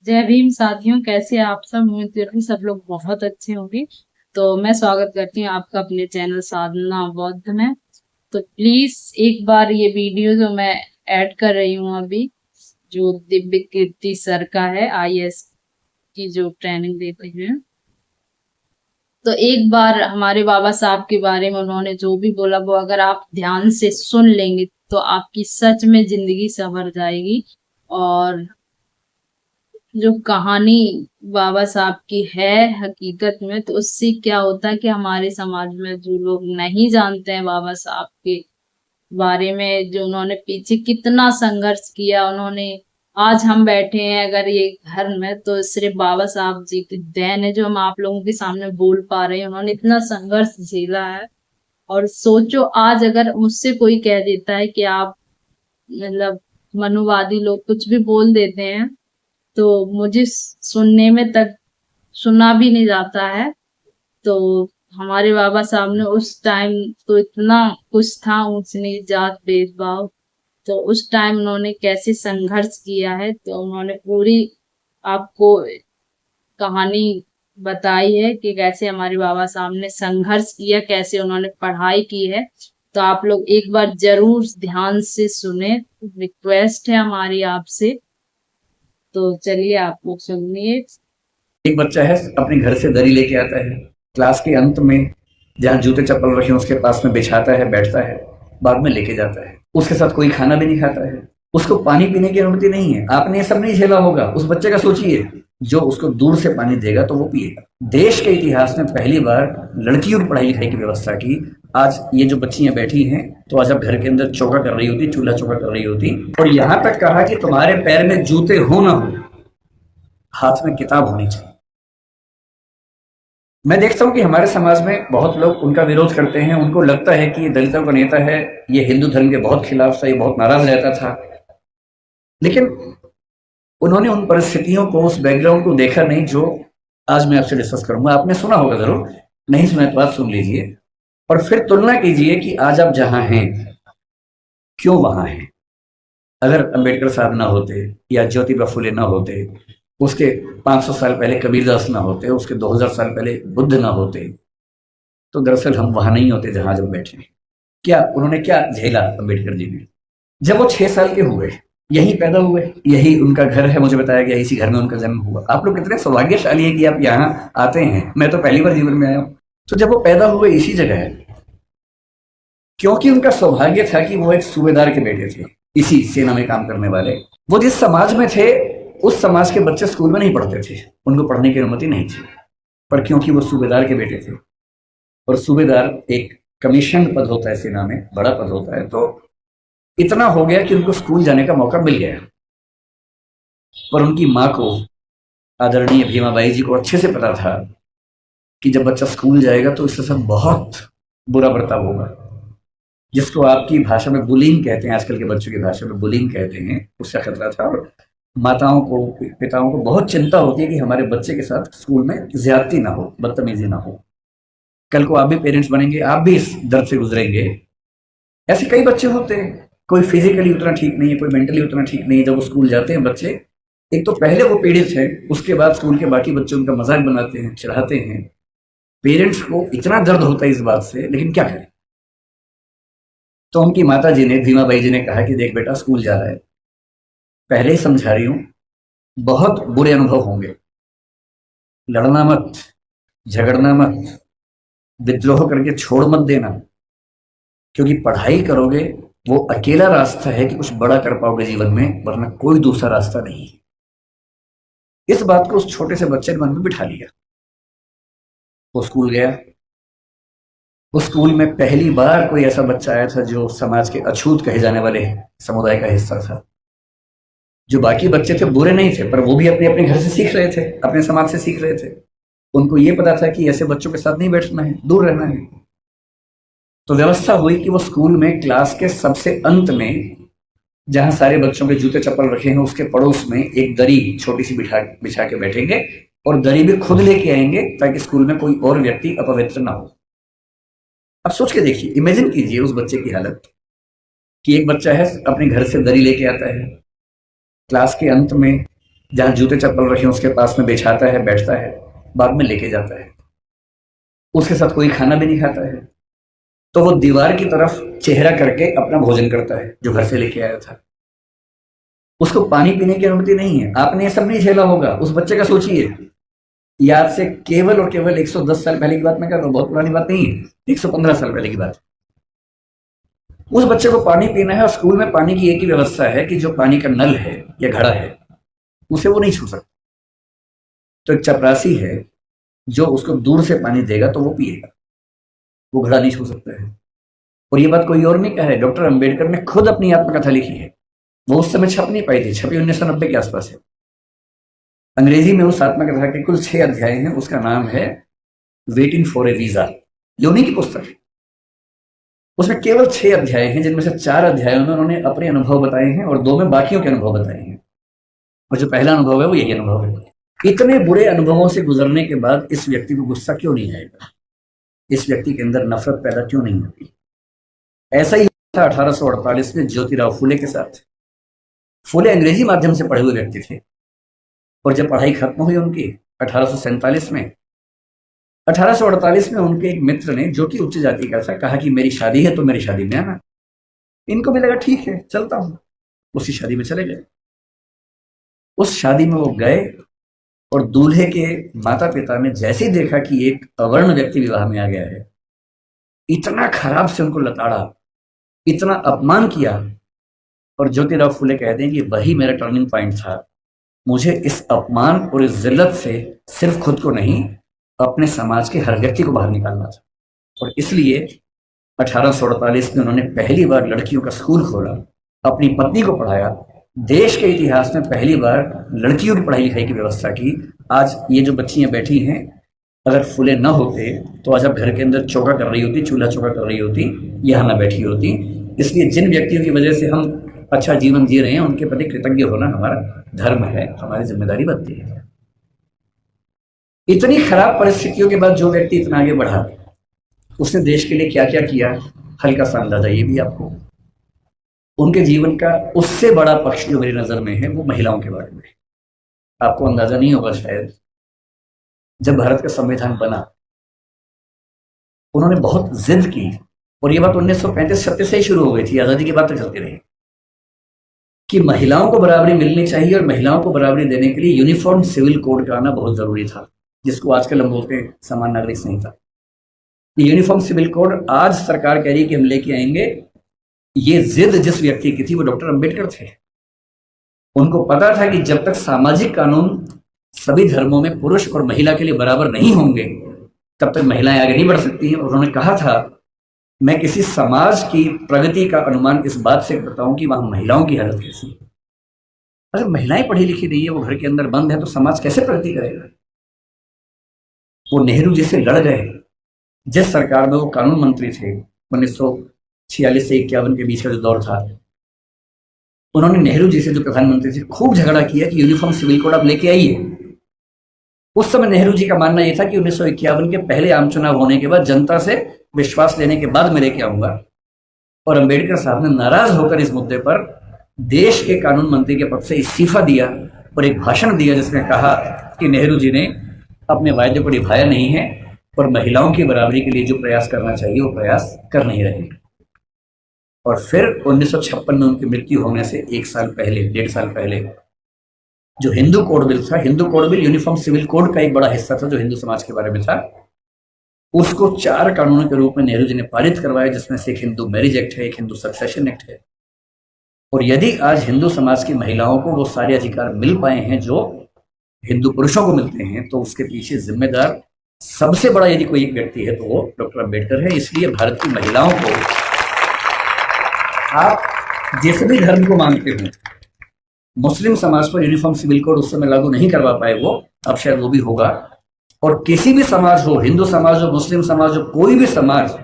जय भीम साथियों, कैसे आप सब? उम्मीद करती हूँ सब लोग बहुत अच्छे होंगे। तो मैं स्वागत करती हूँ आपका अपने चैनल साधना बौद्ध में। तो प्लीज एक बार ये वीडियो जो मैं ऐड कर रही हूँ अभी, जो दिव्य कीर्ति सर का है, आईएएस की जो ट्रेनिंग देते हैं, तो एक बार हमारे बाबा साहब के बारे में उन्होंने जो भी बोला वो अगर आप ध्यान से सुन लेंगे तो आपकी सच में जिंदगी संवर जाएगी। और जो कहानी बाबा साहब की है हकीकत में, तो उससे क्या होता है कि हमारे समाज में जो लोग नहीं जानते हैं बाबा साहब के बारे में, जो उन्होंने पीछे कितना संघर्ष किया, उन्होंने आज हम बैठे हैं अगर ये घर में तो सिर्फ बाबा साहब जी की देन है जो हम आप लोगों के सामने बोल पा रहे हैं। उन्होंने इतना संघर्ष झेला है। और सोचो आज अगर मुझसे कोई कह देता है कि आप मतलब मनुवादी लोग कुछ भी बोल देते हैं, तो मुझे सुनने में तक सुना भी नहीं जाता है। तो हमारे बाबा साहब ने उस टाइम तो इतना कुछ था, ऊंच नीच जात भेदभाव, तो उस टाइम उन्होंने कैसे संघर्ष किया है तो उन्होंने पूरी आपको कहानी बताई है कि कैसे हमारे बाबा साहब ने संघर्ष किया, कैसे उन्होंने पढ़ाई की है। तो आप लोग एक बार जरूर ध्यान से सुने, रिक्वेस्ट है हमारी आपसे। तो चलिए आप लोग सुनिए। एक बच्चा है, अपने घर से दरी लेके आता है, क्लास के अंत में जहाँ जूते चप्पल रखे उसके पास में बिछाता है, बैठता है, बाद में लेके जाता है। उसके साथ कोई खाना भी नहीं खाता है, उसको पानी पीने की अनुमति नहीं है। आपने ये सब नहीं झेला होगा, उस बच्चे का सोचिए। जो उसको दूर से पानी देगा तो वो पिएगा। देश के इतिहास में पहली बार लड़कियों की पढ़ाई लिखाई की व्यवस्था की। आज ये जो बच्चियां बैठी हैं, तो आज अब घर के अंदर चौका कर रही होती, चूल्हा चौका कर रही होती, और यहां तक कहा कि तुम्हारे पैर में जूते हो ना हो, हाथ में किताब होनी चाहिए। मैं देखता हूं कि हमारे समाज में बहुत लोग उनका विरोध करते हैं। उनको लगता है कि ये दलितों का नेता है, ये हिंदू धर्म के बहुत खिलाफ था, ये बहुत नाराज रहता था। लेकिन उन्होंने उन परिस्थितियों को, उस बैकग्राउंड को देखा नहीं जो आज मैं आपसे डिस्कस करूंगा। आपने सुना होगा जरूर, नहीं सुना तो बात सुन लीजिए और फिर तुलना कीजिए कि आज आप जहां हैं क्यों वहां हैं। अगर अंबेडकर साहब ना होते या ज्योतिबा फुले ना होते, उसके 500 साल पहले कबीरदास ना होते, उसके 2000 साल पहले बुद्ध ना होते, तो दरअसल हम वहां नहीं होते जहां जब बैठे। क्या उन्होंने क्या झेला अंबेडकर जी ने? जब वो 6 साल के हुए, यहीं पैदा हुए, यही उनका घर है, मुझे बताया गया इसी घर में उनका जन्म हुआ। आप लोग कितने सौभाग्यशाली हैं कि आप यहाँ आते हैं। मैं तो पहली बार जीवन में आया हूँ। तो जब वो पैदा हुए इसी जगह है, क्योंकि उनका सौभाग्य था कि वो एक सूबेदार के बेटे थे, इसी सेना में काम करने वाले। वो जिस समाज में थे, उस समाज के बच्चे स्कूल में नहीं पढ़ते थे, उनको पढ़ने की अनुमति नहीं थी। पर क्योंकि वो सूबेदार के बेटे थे, और सूबेदार एक कमीशन पद होता है सेना में, बड़ा पद होता है, तो इतना हो गया कि उनको स्कूल जाने का मौका मिल गया। पर उनकी माँ को, आदरणीय भीमाबाई जी को अच्छे से पता था कि जब बच्चा स्कूल जाएगा तो इसके साथ बहुत बुरा बर्ताव होगा, जिसको आपकी भाषा में बुलिंग कहते हैं, आजकल के बच्चों की भाषा में बुलिंग कहते हैं। उसका खतरा था। और माताओं को, पिताओं को बहुत चिंता होती है कि हमारे बच्चे के साथ स्कूल में ज्यादती ना हो, बदतमीजी ना हो। कल को आप भी पेरेंट्स बनेंगे, आप भी इस दर्द से गुजरेंगे। ऐसे कई बच्चे होते हैं, कोई फिजिकली उतना ठीक नहीं है, कोई मेंटली उतना ठीक नहीं है। जब वो स्कूल जाते हैं बच्चे, एक तो पहले वो पीड़ित है, उसके बाद स्कूल के बाकी बच्चे उनका मजाक बनाते हैं, चिढ़ाते हैं। पेरेंट्स को इतना दर्द होता है इस बात से, लेकिन क्या करें। तो उनकी माता जी ने, भीमाबाई जी ने कहा कि देख बेटा, स्कूल जा रहा है, पहले ही समझा रही हूं, बहुत बुरे अनुभव होंगे, लड़ना मत, झगड़ना मत, विद्रोह करके छोड़ मत देना, क्योंकि पढ़ाई करोगे वो अकेला रास्ता है कि कुछ बड़ा कर पाओगे जीवन में, वरना कोई दूसरा रास्ता नहीं है। इस बात को उस छोटे से बच्चे ने मन में बिठा लिया। वो स्कूल गया। उस स्कूल में पहली बार कोई ऐसा बच्चा आया था जो समाज के अछूत कहे जाने वाले समुदाय का हिस्सा था। जो बाकी बच्चे थे बुरे नहीं थे, पर वो भी अपने अपने घर से सीख रहे थे, अपने समाज से सीख रहे थे। उनको ये पता था कि ऐसे बच्चों के साथ नहीं बैठना है, दूर रहना है। तो व्यवस्था हुई कि वो स्कूल में क्लास के सबसे अंत में, जहां सारे बच्चों के जूते चप्पल रखे हैं, उसके पड़ोस में एक दरी छोटी सी बिछा के बैठेंगे, और दरी भी खुद लेके आएंगे ताकि स्कूल में कोई और व्यक्ति अपवित्र ना हो। अब सोच के देखिए, इमेजिन कीजिए उस बच्चे की हालत कि एक बच्चा है, अपने घर से दरी लेके आता है, क्लास के अंत में जहां जूते चप्पल रखे उसके पास में बिछाता है, बैठता है, बाद में लेके जाता है। उसके साथ कोई खाना भी नहीं खाता है, तो वो दीवार की तरफ चेहरा करके अपना भोजन करता है जो घर से लेके आया था। उसको पानी पीने की अनुमति नहीं है। आपने ये सब नहीं झेला होगा। उस बच्चे का सोचिए, ये आज से केवल और केवल 110 साल पहले की बात मैं कर रहा हूँ, बहुत पुरानी बात नहीं है, 115 साल पहले की बात। उस बच्चे को पानी पीना है और स्कूल में पानी की एक ही व्यवस्था है कि जो पानी का नल है या घड़ा है उसे वो नहीं छू सकता। तो एक चपरासी है जो उसको दूर से पानी देगा तो वो पिएगा, वो घड़ा नहीं छू सकता है। और ये बात कोई और नहीं कह रहा है, डॉक्टर अंबेडकर ने खुद अपनी आत्मकथा लिखी है। वो उस समय छप नहीं पाई थी, छपी 1990 के आसपास है। अंग्रेजी में उस आत्मकथा के कुल 6 अध्याय हैं। उसका नाम है वेटिंग फॉर ए वीजा, ये उन्हीं की पुस्तक है। उसमें केवल 6 अध्याय हैं, जिनमें से 4 अध्यायों में उन्होंने अपने अनुभव बताए हैं और 2 में बाकियों के अनुभव बताए हैं। और जो पहला अनुभव है वो यही अनुभव है। इतने बुरे अनुभवों से गुजरने के बाद इस व्यक्ति को गुस्सा क्यों नहीं आएगा? इस व्यक्ति के अंदर नफरत पैदा क्यों नहीं होती? ऐसा ही था 1848 में ज्योतिराव फुले के साथ। फुले अंग्रेजी माध्यम से पढ़े हुए व्यक्ति थे और जब पढ़ाई खत्म हुई उनकी 1847 में, 1848 में उनके एक मित्र ने, जो कि उच्च जाति का था, कहा कि मेरी शादी है तो मेरी शादी में आना। इनको भी लगा ठीक है चलता हूं, उसी शादी में चले गए। उस शादी में वो गए और दूल्हे के माता पिता ने जैसे ही देखा कि एक अवर्ण व्यक्ति विवाह में आ गया है, इतना खराब से उनको लताड़ा, इतना अपमान किया। और ज्योतिराव फुले कहते हैं कि वही मेरा टर्निंग पॉइंट था। मुझे इस अपमान और इस जिल्लत से सिर्फ खुद को नहीं, अपने समाज के हर व्यक्ति को बाहर निकालना था। और इसलिए 1848 में उन्होंने पहली बार लड़कियों का स्कूल खोला, अपनी पत्नी को पढ़ाया, देश के इतिहास में पहली बार लड़कियों की पढ़ाई लिखाई की व्यवस्था की। आज ये जो बच्चियां बैठी हैं, अगर फुले न होते तो आज आप घर के अंदर चौका कर रही होती, चूल्हा चौका कर रही होती, यहाँ ना बैठी होती। इसलिए जिन व्यक्तियों की वजह से हम अच्छा जीवन जी रहे हैं उनके प्रति कृतज्ञ होना हमारा धर्म है, हमारी जिम्मेदारी बनती है। इतनी खराब परिस्थितियों के बाद जो व्यक्ति इतना आगे बढ़ा, उसने देश के लिए क्या क्या किया, हल्का सा अंदाजा ये भी आपको। उनके जीवन का उससे बड़ा पक्ष जो मेरी नजर में है वो महिलाओं के बारे में। आपको अंदाजा नहीं होगा शायद, जब भारत का संविधान बना उन्होंने बहुत जिद की, और ये बात 1935-36 से ही शुरू हो गई थी, आजादी की बात तक चलती रही, कि महिलाओं को बराबरी मिलनी चाहिए और महिलाओं को बराबरी देने के लिए यूनिफॉर्म सिविल कोड का आना बहुत जरूरी था, जिसको आजकल हम बोलते हैं समान नागरिक संहिता। ये यूनिफॉर्म सिविल कोड आज सरकार कह रही है कि हम लेके आएंगे। ये जिद जिस व्यक्ति की थी वो डॉक्टर अंबेडकर थे। उनको पता था कि जब तक सामाजिक कानून सभी धर्मों में पुरुष और महिला के लिए बराबर नहीं होंगे तब तक महिलाएं आगे नहीं बढ़ सकती हैं। और उन्होंने कहा था, मैं किसी समाज की प्रगति का अनुमान इस बात से करता हूं कि वहां महिलाओं की हालत कैसी है। अगर महिलाएं पढ़ी लिखी नहीं है, वो घर के अंदर बंद है, तो समाज कैसे प्रगति करेगा? वो नेहरू जी से लड़ गए। जिस सरकार में वो कानून मंत्री थे 1946 से 51 के बीच का जो दौर था, उन्होंने नेहरू जी से, जो प्रधानमंत्री थे, खूब झगड़ा किया कि यूनिफॉर्म सिविल कोड आप लेके आइए। उस समय नेहरू जी का मानना यह था कि 1951 के पहले आम चुनाव होने के बाद, जनता से विश्वास लेने के बाद मैं लेके आऊंगा। और अंबेडकर साहब ने नाराज होकर इस मुद्दे पर देश के कानून मंत्री के पद से इस्तीफा दिया और एक भाषण दिया जिसमें कहा कि नेहरू जी ने अपने वायदे को निभाया नहीं है और महिलाओं की बराबरी के लिए जो प्रयास करना चाहिए वो प्रयास कर नहीं रहे। और फिर 1956 में उनकी मृत्यु होने से 1 साल पहले, 1.5 साल पहले, जो हिंदू कोड बिल था, Hindu code bill uniform civil code का एक बड़ा हिस्सा था जो हिंदू समाज के बारे में था, उसको 4 कानूनों के रूप में नेहरू जी ने पारित करवाया, जिसमें से एक हिंदू मैरिज एक्ट है, एक हिंदू सक्सेशन एक्ट है। और यदि आज हिंदू समाज की महिलाओं को वो सारे अधिकार मिल पाए हैं जो हिंदू पुरुषों को मिलते हैं, तो उसके पीछे जिम्मेदार सबसे बड़ा यदि कोई एक व्यक्ति है तो वो डॉक्टर अंबेडकर है। इसलिए भारत की महिलाओं को, आप जिस भी धर्म को मानते हो, मुस्लिम समाज पर यूनिफॉर्म सिविल कोड उस समय लागू नहीं करवा पाए वो, अब शायद वो भी होगा। और किसी भी समाज हो, हिंदू समाज हो, मुस्लिम समाज हो, कोई भी समाज,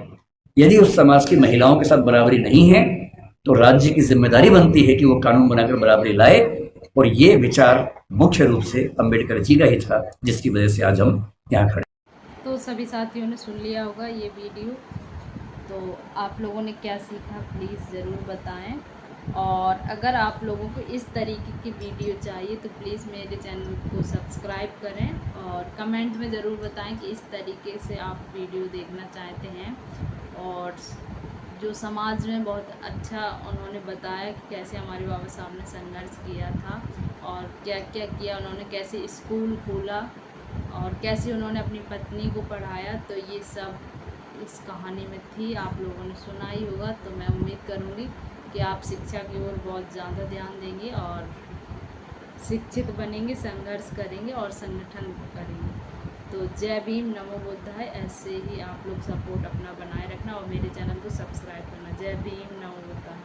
यदि उस समाज की महिलाओं के साथ बराबरी नहीं है तो राज्य की जिम्मेदारी बनती है कि वो कानून बनाकर बराबरी लाए। और ये विचार मुख्य रूप से अंबेडकर जी का ही था, जिसकी वजह से आज हम यहाँ खड़े। तो सभी साथियों ने सुन लिया होगा ये वीडियो, तो आप लोगों ने क्या सीखा प्लीज़ ज़रूर बताएं। और अगर आप लोगों को इस तरीके की वीडियो चाहिए तो प्लीज़ मेरे चैनल को सब्सक्राइब करें और कमेंट में ज़रूर बताएं कि इस तरीके से आप वीडियो देखना चाहते हैं। और जो समाज में बहुत अच्छा उन्होंने बताया कि कैसे हमारे बाबा साहब ने संघर्ष किया था और क्या क्या किया उन्होंने, कैसे स्कूल खोला और कैसे उन्होंने अपनी पत्नी को पढ़ाया। तो ये सब इस कहानी में थी, आप लोगों ने सुना ही होगा। तो मैं उम्मीद करूँगी कि आप शिक्षा की ओर बहुत ज़्यादा ध्यान देंगे और शिक्षित बनेंगे, संघर्ष करेंगे और संगठन करेंगे। तो जय भीम, नमो बुद्धाय। ऐसे ही आप लोग सपोर्ट अपना बनाए रखना और मेरे चैनल को सब्सक्राइब करना। जय भीम, नमो बुद्धाय।